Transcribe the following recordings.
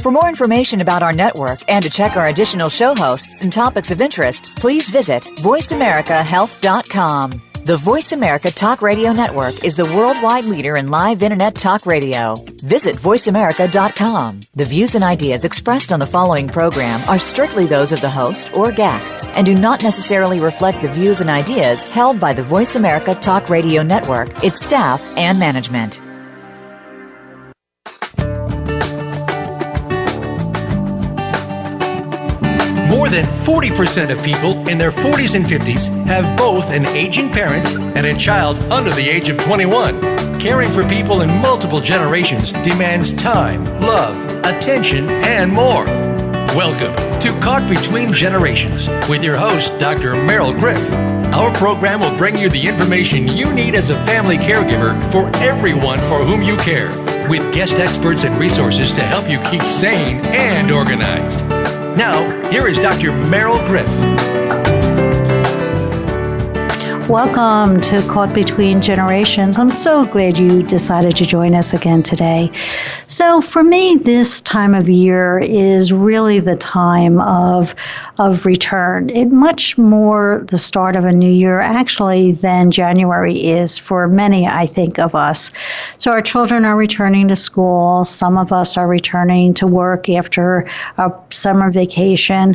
For more information about our network and to check our additional show hosts and topics of interest, please visit voiceamericahealth.com. The Voice America Talk Radio Network is the worldwide leader in live Internet talk radio. Visit voiceamerica.com. The views and ideas expressed on the following program are strictly those of the host or guests and do not necessarily reflect the views and ideas held by the Voice America Talk Radio Network, its staff, and management. More than 40% of people in their 40s and 50s have both an aging parent and a child under the age of 21. Caring for people in multiple generations demands time, love, attention, and more. Welcome to Caught Between Generations with your host, Dr. Merle Griff. Our program will bring you the information you need as a family caregiver for everyone for whom you care, with guest experts and resources to help you keep sane and organized. Now, here is Dr. Merle Griff. Welcome to Caught Between Generations. I'm so glad you decided to join us again today. So for me, this time of year is really the time of return. It much more the start of a new year, actually, than January is for many, I think, of us. So our children are returning to school. Some of us are returning to work after a summer vacation.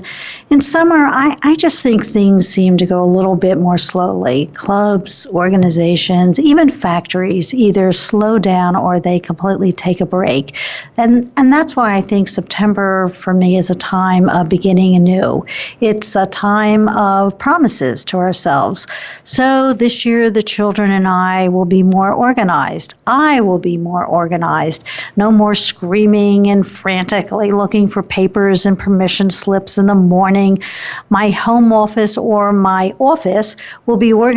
In summer, I just think things seem to go a little bit more slowly. Clubs, organizations, even factories either slow down or they completely take a break. And that's why I think September for me is a time of beginning anew. It's a time of promises to ourselves. So this year the children and I will be more organized. I will be more organized. No more screaming and frantically looking for papers and permission slips in the morning. My home office or my office will be organized,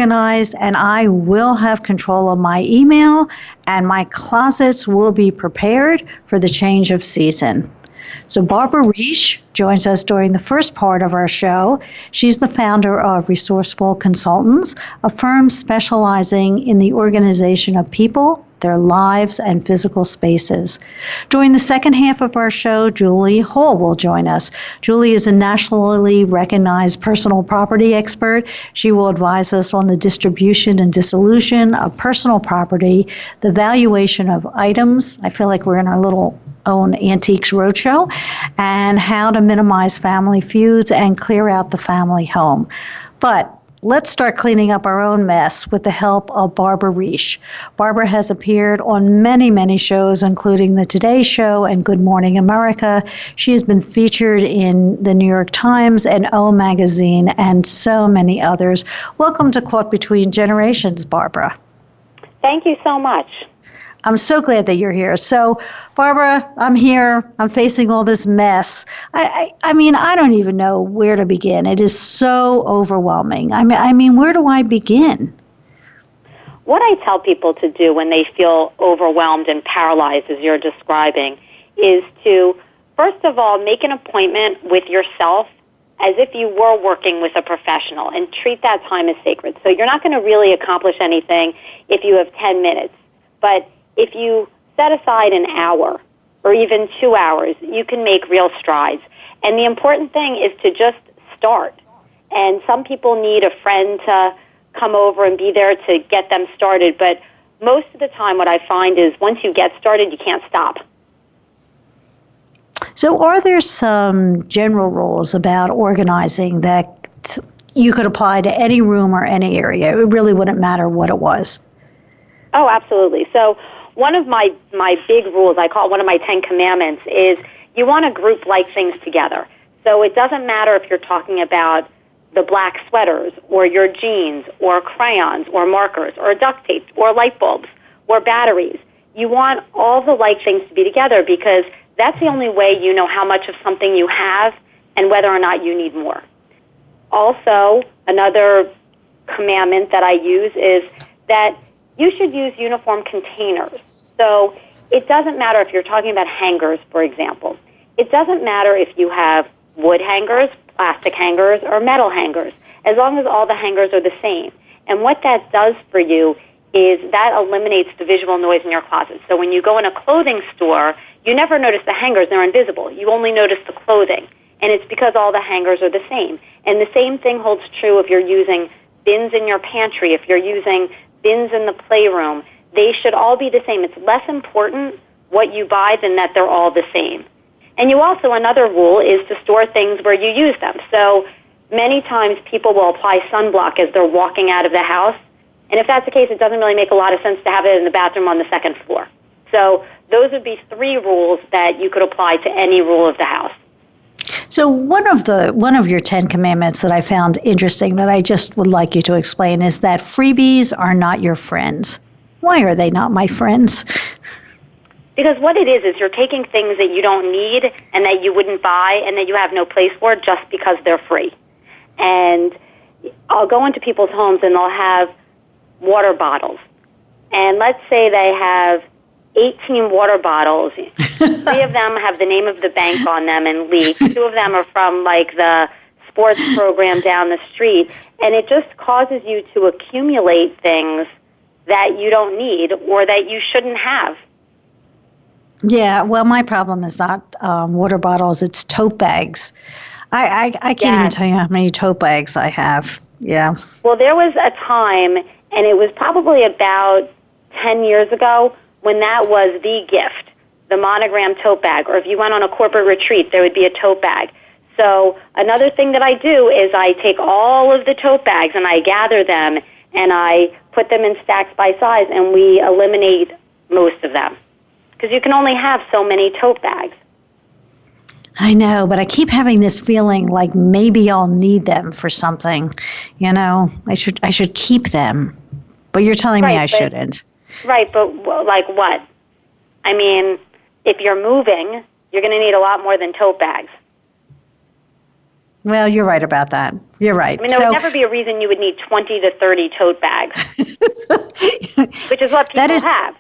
and I will have control of my email, and my closets will be prepared for the change of season. So Barbara Reish joins us during the first part of our show. She's the founder of Resourceful Consultants, a firm specializing in the organization of people, their lives, and physical spaces. During the second half of our show, Julie Hall will join us. Julie is a nationally recognized personal property expert. She will advise us on the distribution and dissolution of personal property, the valuation of items. I feel like we're in our little own Antiques Roadshow, and how to minimize family feuds and clear out the family home. But let's start cleaning up our own mess with the help of Barbara Reish. Barbara has appeared on many, many shows, including The Today Show and Good Morning America. She has been featured in the New York Times and O Magazine and so many others. Welcome to Caught Between Generations, Barbara. Thank you so much. I'm so glad that you're here. So, Barbara, I'm here. I'm facing all this mess. I mean, I don't even know where to begin. It is so overwhelming. I mean, where do I begin? What I tell people to do when they feel overwhelmed and paralyzed, as you're describing, is to, first of all, make an appointment with yourself as if you were working with a professional and treat that time as sacred. So you're not going to really accomplish anything if you have 10 minutes. But if you set aside an hour or even 2 hours, you can make real strides. And the important thing is to just start. And some people need a friend to come over and be there to get them started. But most of the time what I find is once you get started, you can't stop. So are there some general rules about organizing that you could apply to any room or any area? It really wouldn't matter what it was. Oh, absolutely. So one of my big rules, I call it one of my 10 commandments, is you want to group like things together. So it doesn't matter if you're talking about the black sweaters or your jeans or crayons or markers or duct tape or light bulbs or batteries. You want all the like things to be together because that's the only way you know how much of something you have and whether or not you need more. Also, another commandment that I use is that you should use uniform containers. So it doesn't matter if you're talking about hangers, for example. It doesn't matter if you have wood hangers, plastic hangers, or metal hangers, as long as all the hangers are the same. And what that does for you is that eliminates the visual noise in your closet. So when you go in a clothing store, you never notice the hangers. They're invisible. You only notice the clothing. And it's because all the hangers are the same. And the same thing holds true if you're using bins in your pantry, if you're using bins in the playroom. They should all be the same. It's less important what you buy than that they're all the same. And you also, another rule is to store things where you use them. So many times people will apply sunblock as they're walking out of the house. And if that's the case, it doesn't really make a lot of sense to have it in the bathroom on the second floor. So those would be 3 rules that you could apply to any rule of the house. So one of your 10 commandments that I found interesting that I just would like you to explain is that freebies are not your friends. Why are they not my friends? Because what it is you're taking things that you don't need and that you wouldn't buy and that you have no place for just because they're free. And I'll go into people's homes and they'll have water bottles. And let's say they have 18 water bottles. 3 of them have the name of the bank on them and leak. 2 of them are from like the sports program down the street. And it just causes you to accumulate things that you don't need or that you shouldn't have. Yeah, well, my problem is not water bottles, it's tote bags. I can't even tell you how many tote bags I have. Yeah. Well, there was a time, and it was probably about 10 years ago, when that was the gift, the monogram tote bag. Or if you went on a corporate retreat, there would be a tote bag. So another thing that I do is I take all of the tote bags and I gather them and I put them in stacks by size and we eliminate most of them. Because you can only have so many tote bags. I know, but I keep having this feeling like maybe I'll need them for something. You know, I should keep them. But you're telling me I shouldn't. Right, but like what? I mean, if you're moving, you're going to need a lot more than tote bags. Well, you're right about that. You're right. I mean, there would never be a reason you would need 20 to 30 tote bags, which is what people have.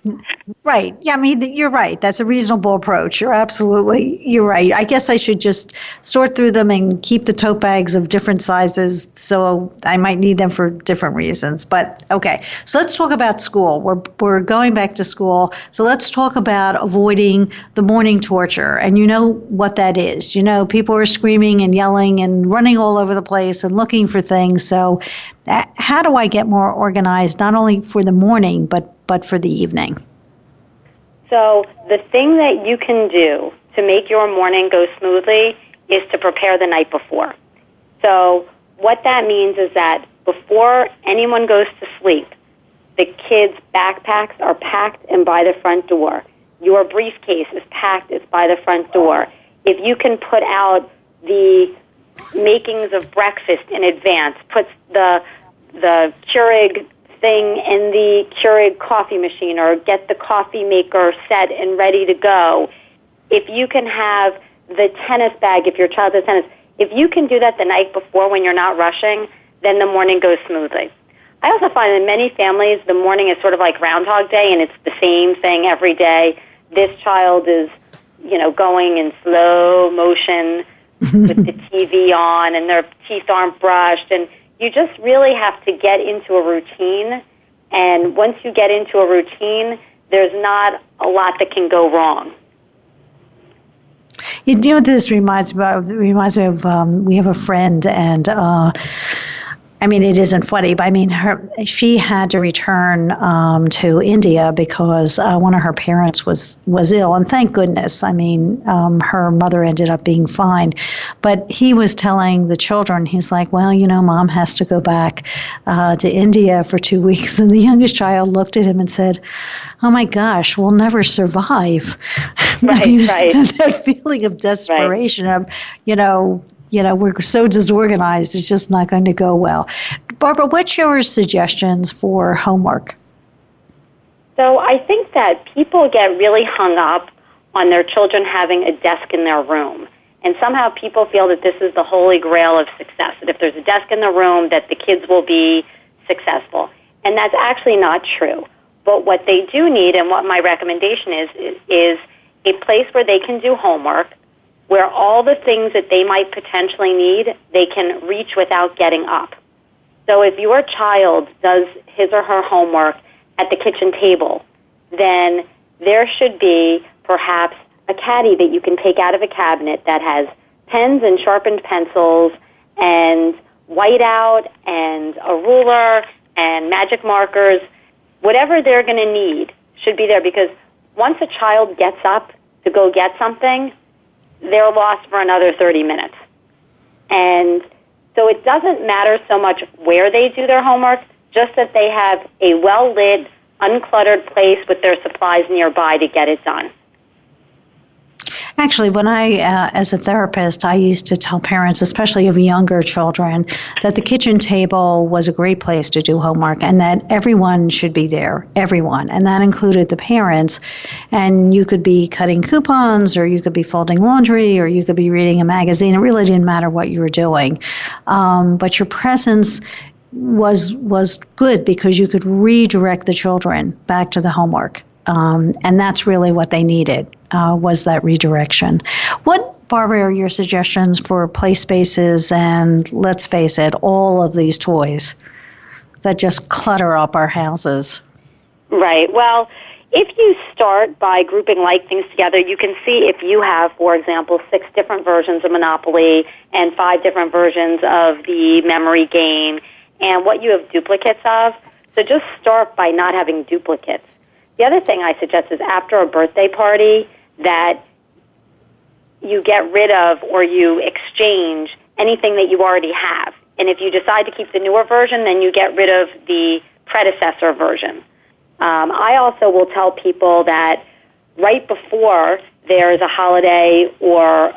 Right. Yeah, I mean, you're right. That's a reasonable approach. You're right. I guess I should just sort through them and keep the tote bags of different sizes, so I might need them for different reasons. But, okay, so let's talk about school. We're going back to school, so let's talk about avoiding the morning torture. And you know what that is. You know, people are screaming and yelling and running all over the place and looking for things. So how do I get more organized, not only for the morning, but for the evening? So the thing that you can do to make your morning go smoothly is to prepare the night before. So what that means is that before anyone goes to sleep, the kids' backpacks are packed and by the front door. Your briefcase is packed, it's by the front door. If you can put out the makings of breakfast in advance, puts the Keurig thing in the Keurig coffee machine, or get the coffee maker set and ready to go. If you can have the tennis bag, if your child has tennis, if you can do that the night before when you're not rushing, then the morning goes smoothly. I also find in many families the morning is sort of like Groundhog Day, and it's the same thing every day. This child is, going in slow motion with the TV on, and their teeth aren't brushed, and you just really have to get into a routine. And once you get into a routine, there's not a lot that can go wrong. You know what this reminds me of? We have a friend, and it isn't funny, but she had to return to India because one of her parents was ill, and thank goodness. Her mother ended up being fine. But he was telling the children, he's like, well, Mom has to go back to India for 2 weeks. And the youngest child looked at him and said, oh my gosh, we'll never survive. Right. That feeling of desperation of, we're so disorganized, it's just not going to go well. Barbara, what's your suggestions for homework? So I think that people get really hung up on their children having a desk in their room. And somehow people feel that this is the holy grail of success, that if there's a desk in the room, that the kids will be successful. And that's actually not true. But what they do need, and what my recommendation is a place where they can do homework, where all the things that they might potentially need, they can reach without getting up. So if your child does his or her homework at the kitchen table, then there should be perhaps a caddy that you can take out of a cabinet that has pens and sharpened pencils and whiteout and a ruler and magic markers. Whatever they're going to need should be there, because once a child gets up to go get something, they're lost for another 30 minutes. And so it doesn't matter so much where they do their homework, just that they have a well-lit, uncluttered place with their supplies nearby to get it done. Actually, when as a therapist, I used to tell parents, especially of younger children, that the kitchen table was a great place to do homework and that everyone should be there, everyone. And that included the parents. And you could be cutting coupons, or you could be folding laundry, or you could be reading a magazine. It really didn't matter what you were doing. But your presence was good because you could redirect the children back to the homework. And that's really what they needed, was that redirection. What, Barbara, are your suggestions for play spaces and, let's face it, all of these toys that just clutter up our houses? Right. Well, if you start by grouping like things together, you can see if you have, for example, 6 different versions of Monopoly and 5 different versions of the memory game and what you have duplicates of. So just start by not having duplicates. The other thing I suggest is after a birthday party that you get rid of or you exchange anything that you already have. And if you decide to keep the newer version, then you get rid of the predecessor version. I also will tell people that right before there is a holiday or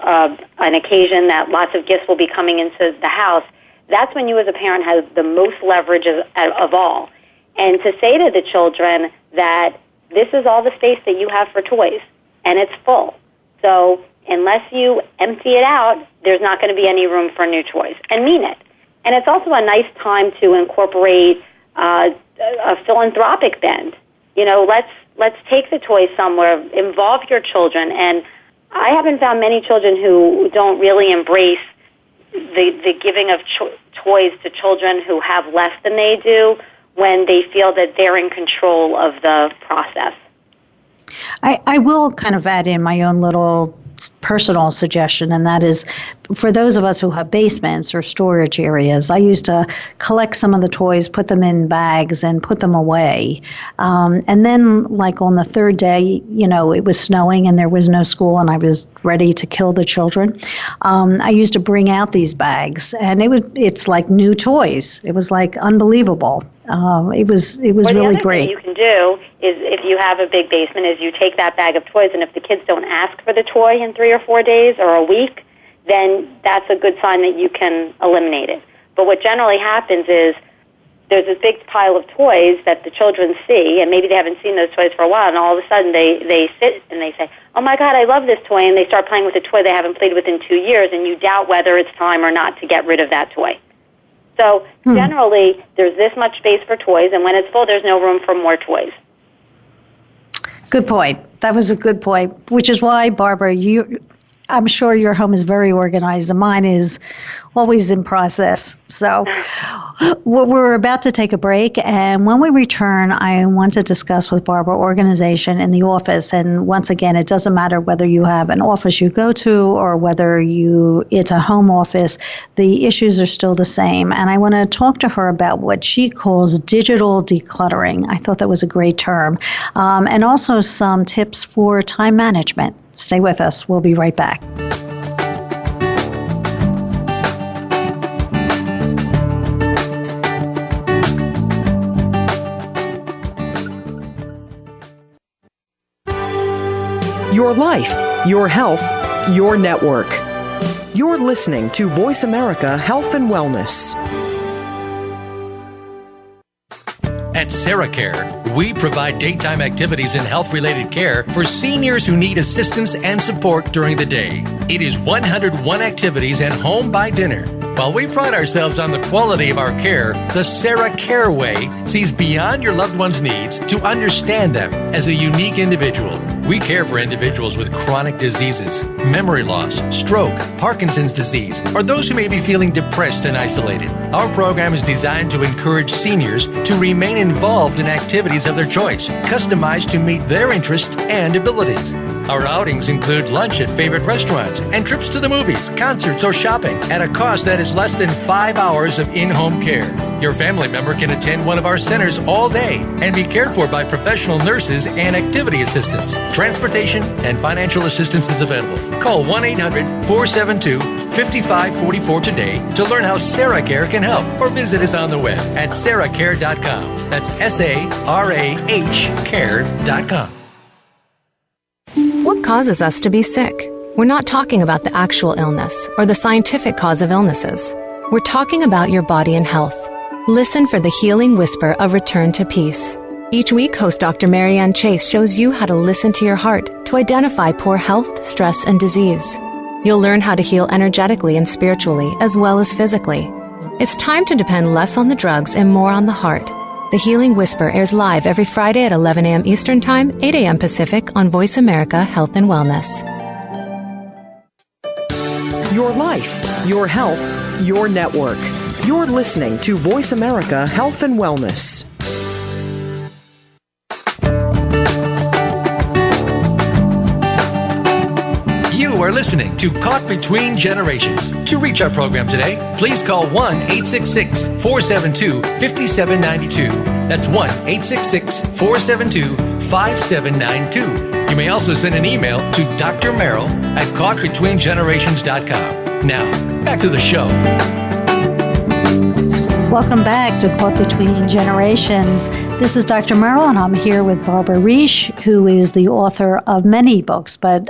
an occasion that lots of gifts will be coming into the house, that's when you as a parent have the most leverage of all. And to say to the children that this is all the space that you have for toys, and it's full. So unless you empty it out, there's not going to be any room for new toys, and mean it. And it's also a nice time to incorporate a philanthropic bend. You know, let's take the toys somewhere, involve your children. And I haven't found many children who don't really embrace the giving of toys to children who have less than they do, when they feel that they're in control of the process. I will kind of add in my own little personal suggestion, and that is for those of us who have basements or storage areas, I used to collect some of the toys, put them in bags, and put them away. And then, like on the third day, you know, it was snowing and there was no school and I was ready to kill the children. I used to bring out these bags, and it's like new toys. It was like unbelievable. It was really great. Thing you can do is, if you have a big basement, is you take that bag of toys, and if the kids don't ask for the toy in 3 or 4 days or a week, then that's a good sign that you can eliminate it. But what generally happens is there's this big pile of toys that the children see, and maybe they haven't seen those toys for a while, and all of a sudden they sit and they say, oh my God, I love this toy, and they start playing with a toy they haven't played with in 2 years, and you doubt whether it's time or not to get rid of that toy. So generally, there's this much space for toys, and when it's full, there's no room for more toys. Good point. That was a good point, which is why, Barbara, I'm sure your home is very organized, and mine is always in process. So we're about to take a break, and when we return, I want to discuss with Barbara organization in the office. And once again, it doesn't matter whether you have an office you go to or whether it's a home office, the issues are still the same. And I want to talk to her about what she calls digital decluttering. I thought that was a great term. And also some tips for time management. Stay with us. We'll be right back. Your life, your health, your network. You're listening to Voice America Health and Wellness. At SarahCare, we provide daytime activities and health-related care for seniors who need assistance and support during the day. It is 101 activities and home by dinner. While we pride ourselves on the quality of our care, the SarahCare way sees beyond your loved one's needs to understand them as a unique individual. We care for individuals with chronic diseases, memory loss, stroke, Parkinson's disease, or those who may be feeling depressed and isolated. Our program is designed to encourage seniors to remain involved in activities of their choice, customized to meet their interests and abilities. Our outings include lunch at favorite restaurants and trips to the movies, concerts, or shopping at a cost that is less than 5 hours of in-home care. Your family member can attend one of our centers all day and be cared for by professional nurses and activity assistants. Transportation and financial assistance is available. Call 1-800-472-5544 today to learn how SarahCare can help, or visit us on the web at sarahcare.com. That's SARAH care.com. What causes us to be sick? We're not talking about the actual illness or the scientific cause of illnesses. We're talking about your body and health. Listen for the healing whisper of return to peace. Each week, host Dr. Marianne Chase shows you how to listen to your heart to identify poor health, stress, and disease. You'll learn how to heal energetically and spiritually, as well as physically. It's time to depend less on the drugs and more on the heart. The Healing Whisper airs live every Friday at 11 a.m. Eastern Time, 8 a.m. Pacific on Voice America Health and Wellness. Your life, your health, your network. You're listening to Voice America Health and Wellness. You are listening to Caught Between Generations. To reach our program today, please call 1-866-472-5792. That's 1-866-472-5792. You may also send an email to Dr. Merle at caughtbetweengenerations.com. Now, back to the show. Welcome back to Caught Between Generations. This is Dr. Merle, and I'm here with Barbara Reish, who is the author of many books, but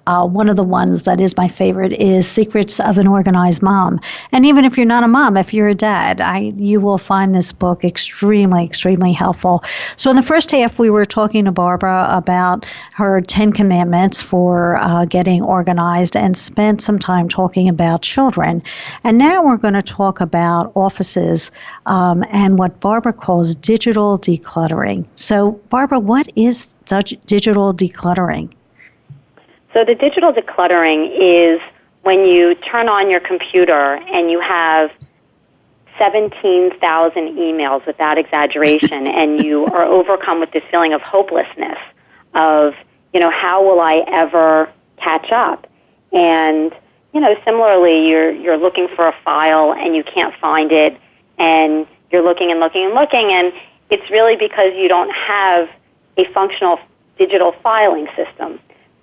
one of the ones that is my favorite is Secrets of an Organized Mom. And even if you're not a mom, if you're a dad, you will find this book extremely, extremely helpful. So in the first half, we were talking to Barbara about her 10 commandments for getting organized, and spent some time talking about children. And now we're going to talk about offices and what Barbara calls digital decluttering. So Barbara, what is digital decluttering? So the digital decluttering is when you turn on your computer and you have 17,000 emails, without exaggeration, and you are overcome with this feeling of hopelessness of, how will I ever catch up? And, similarly, you're looking for a file and you can't find it, and you're looking and looking and looking, and it's really because you don't have a functional digital filing system.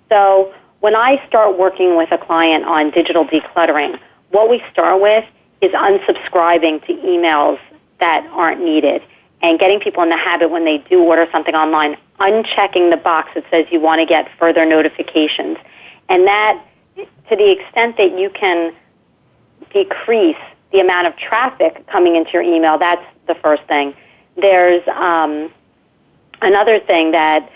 So when I start working with a client on digital decluttering, what we start with is unsubscribing to emails that aren't needed, and getting people in the habit when they do order something online, unchecking the box that says you want to get further notifications. And that, to the extent that you can decrease the amount of traffic coming into your email, that's the first thing. There's another thing that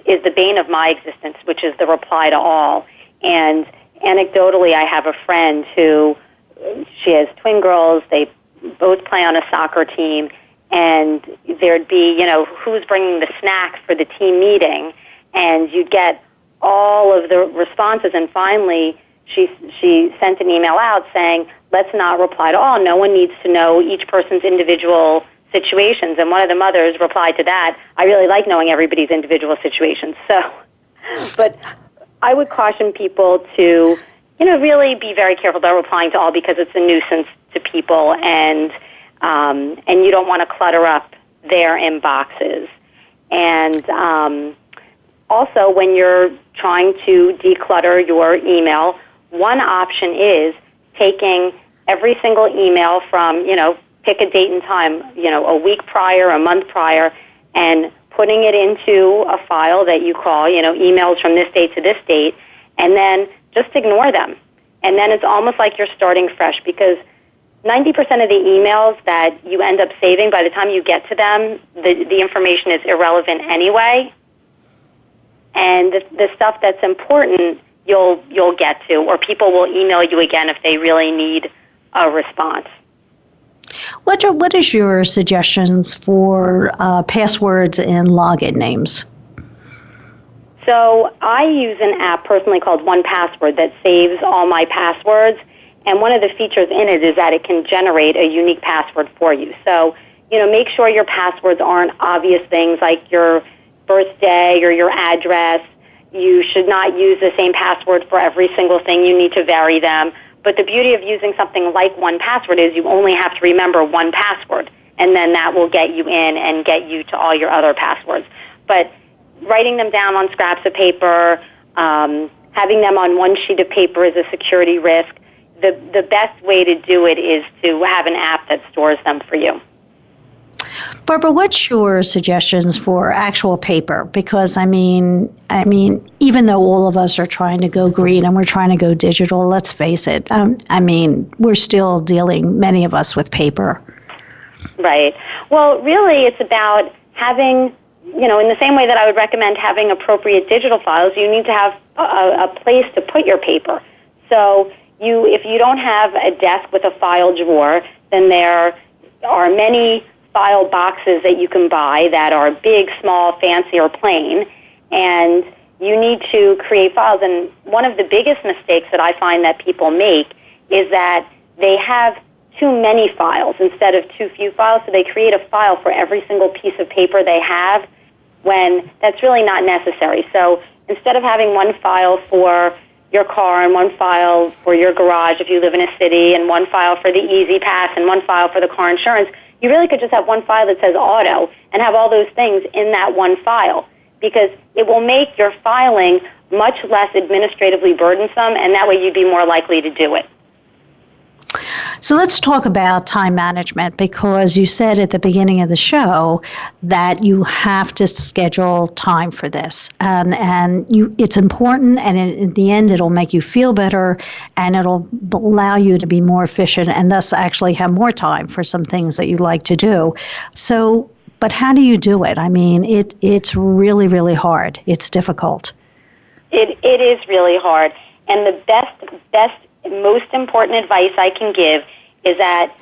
is the bane of my existence, which is the reply to all. And anecdotally, I have a friend who, she has twin girls, they both play on a soccer team, and there'd be, who's bringing the snacks for the team meeting, and you'd get all of the responses, and finally she sent an email out saying, let's not reply to all. No one needs to know each person's individual situations. And one of the mothers replied to that, I really like knowing everybody's individual situations. So, but I would caution people to, really be very careful about replying to all, because it's a nuisance to people, and you don't want to clutter up their inboxes. And also, when you're trying to declutter your email, one option is taking every single email from, pick a date and time, a week prior, a month prior, and putting it into a file that you call, emails from this date to this date, and then just ignore them. And then it's almost like you're starting fresh, because 90% of the emails that you end up saving, by the time you get to them, the information is irrelevant anyway. And the stuff that's important, you'll get to, or people will email you again if they really need a response. What is your suggestions for passwords and login names? So I use an app personally called 1Password that saves all my passwords. And one of the features in it is that it can generate a unique password for you. So, make sure your passwords aren't obvious things like your birthday or your address. You should not use the same password for every single thing. You need to vary them. But the beauty of using something like 1Password is you only have to remember one password, and then that will get you in and get you to all your other passwords. But writing them down on scraps of paper, having them on one sheet of paper is a security risk. The best way to do it is to have an app that stores them for you. Barbara, what's your suggestions for actual paper? Because I mean, even though all of us are trying to go green and we're trying to go digital, let's face it. We're still dealing, many of us, with paper. Right. Well, really, it's about having, in the same way that I would recommend having appropriate digital files, you need to have a place to put your paper. So if you don't have a desk with a file drawer, then there are many file boxes that you can buy that are big, small, fancy, or plain, and you need to create files. And one of the biggest mistakes that I find that people make is that they have too many files instead of too few files, so they create a file for every single piece of paper they have when that's really not necessary. So instead of having one file for your car and one file for your garage if you live in a city and one file for the Easy Pass and one file for the car insurance, you really could just have one file that says auto and have all those things in that one file, because it will make your filing much less administratively burdensome, and that way you'd be more likely to do it. So let's talk about time management, because you said at the beginning of the show that you have to schedule time for this, and it's important, and in the end it'll make you feel better, and it'll allow you to be more efficient and thus actually have more time for some things that you like to do. So, but how do you do it? I mean, it's really, really hard. It's difficult. It is really hard, and the best most important advice I can give is that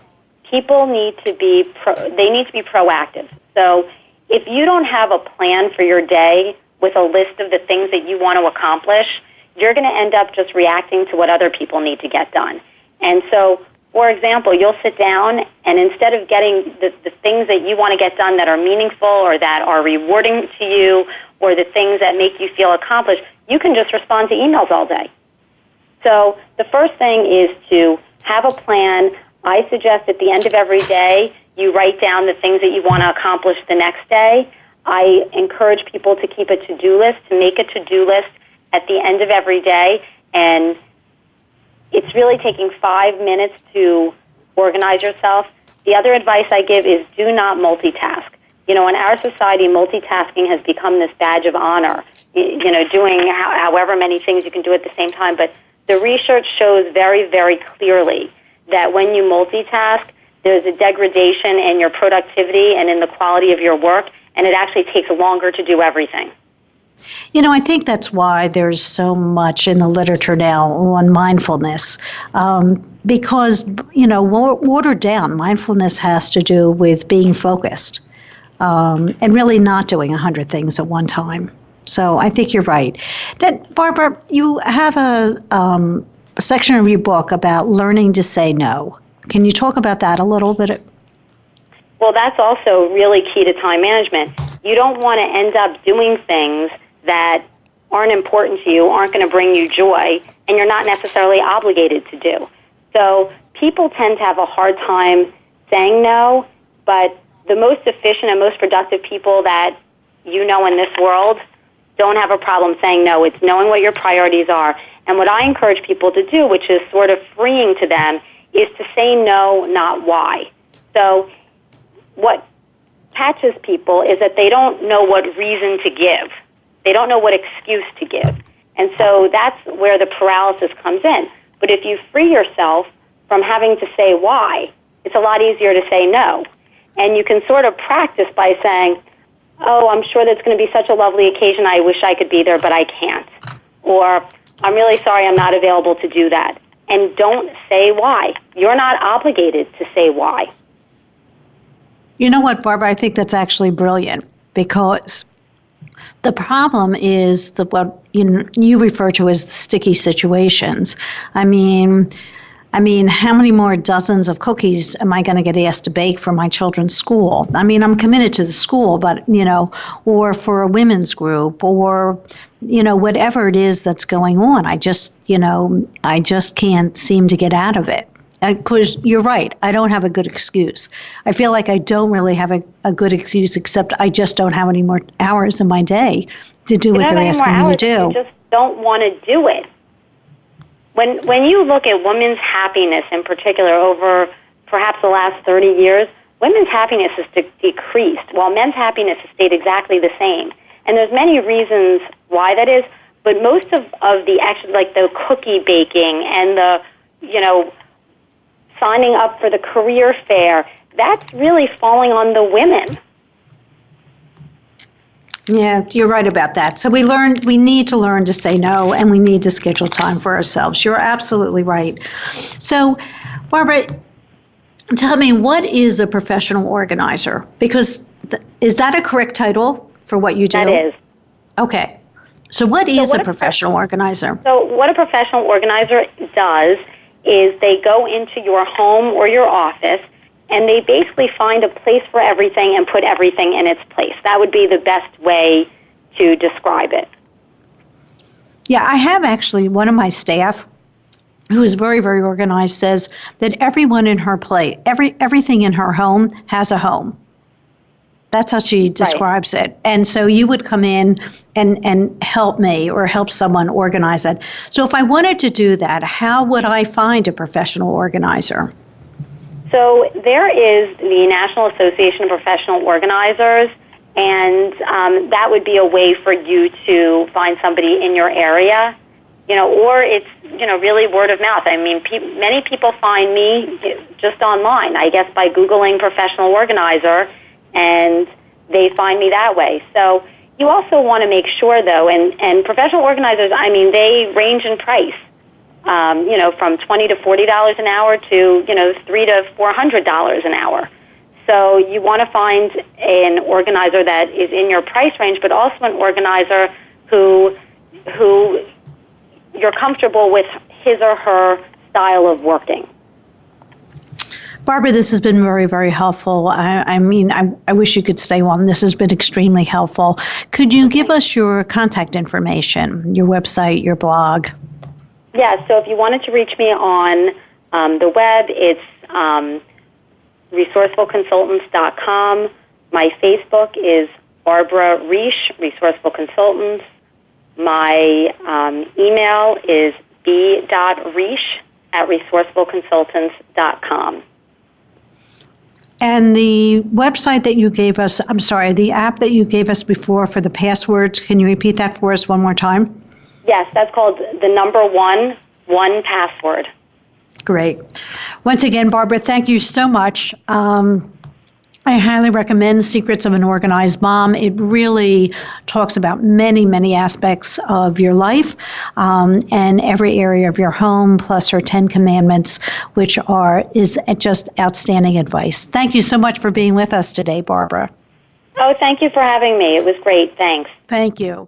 people need to be proactive. So if you don't have a plan for your day with a list of the things that you want to accomplish, you're going to end up just reacting to what other people need to get done. And so, for example, you'll sit down and instead of getting the things that you want to get done that are meaningful or that are rewarding to you or the things that make you feel accomplished, you can just respond to emails all day. So the first thing is to have a plan. I suggest at the end of every day, you write down the things that you want to accomplish the next day. I encourage people to keep a to-do list, to make a to-do list at the end of every day. And it's really taking 5 minutes to organize yourself. The other advice I give is do not multitask. In our society, multitasking has become this badge of honor, doing however many things you can do at the same time. But the research shows very, very clearly that when you multitask, there's a degradation in your productivity and in the quality of your work, and it actually takes longer to do everything. I think that's why there's so much in the literature now on mindfulness, because, watered down, mindfulness has to do with being focused and really not doing 100 things at one time. So I think you're right. Then, Barbara, you have a section of your book about learning to say no. Can you talk about that a little bit? Well, that's also really key to time management. You don't want to end up doing things that aren't important to you, aren't going to bring you joy, and you're not necessarily obligated to do. So people tend to have a hard time saying no, but the most efficient and most productive people that in this world don't have a problem saying no. It's knowing what your priorities are. And what I encourage people to do, which is sort of freeing to them, is to say no, not why. So what catches people is that they don't know what reason to give. They don't know what excuse to give. And so that's where the paralysis comes in. But if you free yourself from having to say why, it's a lot easier to say no. And you can sort of practice by saying, oh, I'm sure that's going to be such a lovely occasion, I wish I could be there, but I can't. Or, I'm really sorry, I'm not available to do that. And don't say why. You're not obligated to say why. You know what, Barbara? I think that's actually brilliant, because The problem is what you refer to as the sticky situations. I mean, how many more dozens of cookies am I going to get asked to bake for my children's school? I mean, I'm committed to the school, but, or for a women's group or, whatever it is that's going on. I just can't seem to get out of it. Because you're right, I don't have a good excuse. I feel like I don't really have a good excuse, except I just don't have any more hours in my day to do what they're asking me to do. You just don't want to do it. When you look at women's happiness in particular over perhaps the last 30 years, women's happiness has decreased while men's happiness has stayed exactly the same. And there's many reasons why that is, but most of the action, like the cookie baking and the, signing up for the career fair, that's really falling on the women. Yeah, you're right about that. So we need to learn to say no, and we need to schedule time for ourselves. You're absolutely right. So, Barbara, tell me, what is a professional organizer? Because is that a correct title for what you do? That is. Okay. So what is a professional organizer? So what a professional organizer does is they go into your home or your office and they basically find a place for everything and put everything in its place. That would be the best way to describe it. Yeah, I have actually one of my staff who is very, very organized says that everyone in her everything in her home has a home. That's how she describes it. And so you would come in and help me or help someone organize it. So if I wanted to do that, how would I find a professional organizer? So there is the National Association of Professional Organizers, and that would be a way for you to find somebody in your area, or it's, really word of mouth. I mean, many people find me just online, I guess, by Googling professional organizer, and they find me that way. So you also want to make sure, though, and professional organizers, I mean, they range in price, from $20 to $40 an hour to, $300 to $400 an hour. So you want to find an organizer that is in your price range, but also an organizer who you're comfortable with his or her style of working. Barbara, this has been very, very helpful. I wish you could stay on. This has been extremely helpful. Could you give us your contact information, your website, your blog? Yeah, so if you wanted to reach me on the web, it's resourcefulconsultants.com. My Facebook is Barbara Reish, Resourceful Consultants. My email is b.reish@resourcefulconsultants.com. And the website that you gave us, the app that you gave us before for the passwords, can you repeat that for us one more time? Yes, that's called the number 1password. Great. Once again, Barbara, thank you so much. I highly recommend Secrets of an Organized Mom. It really talks about many, many aspects of your life and every area of your home, plus her 10 Commandments, which is just outstanding advice. Thank you so much for being with us today, Barbara. Oh, thank you for having me. It was great. Thanks. Thank you.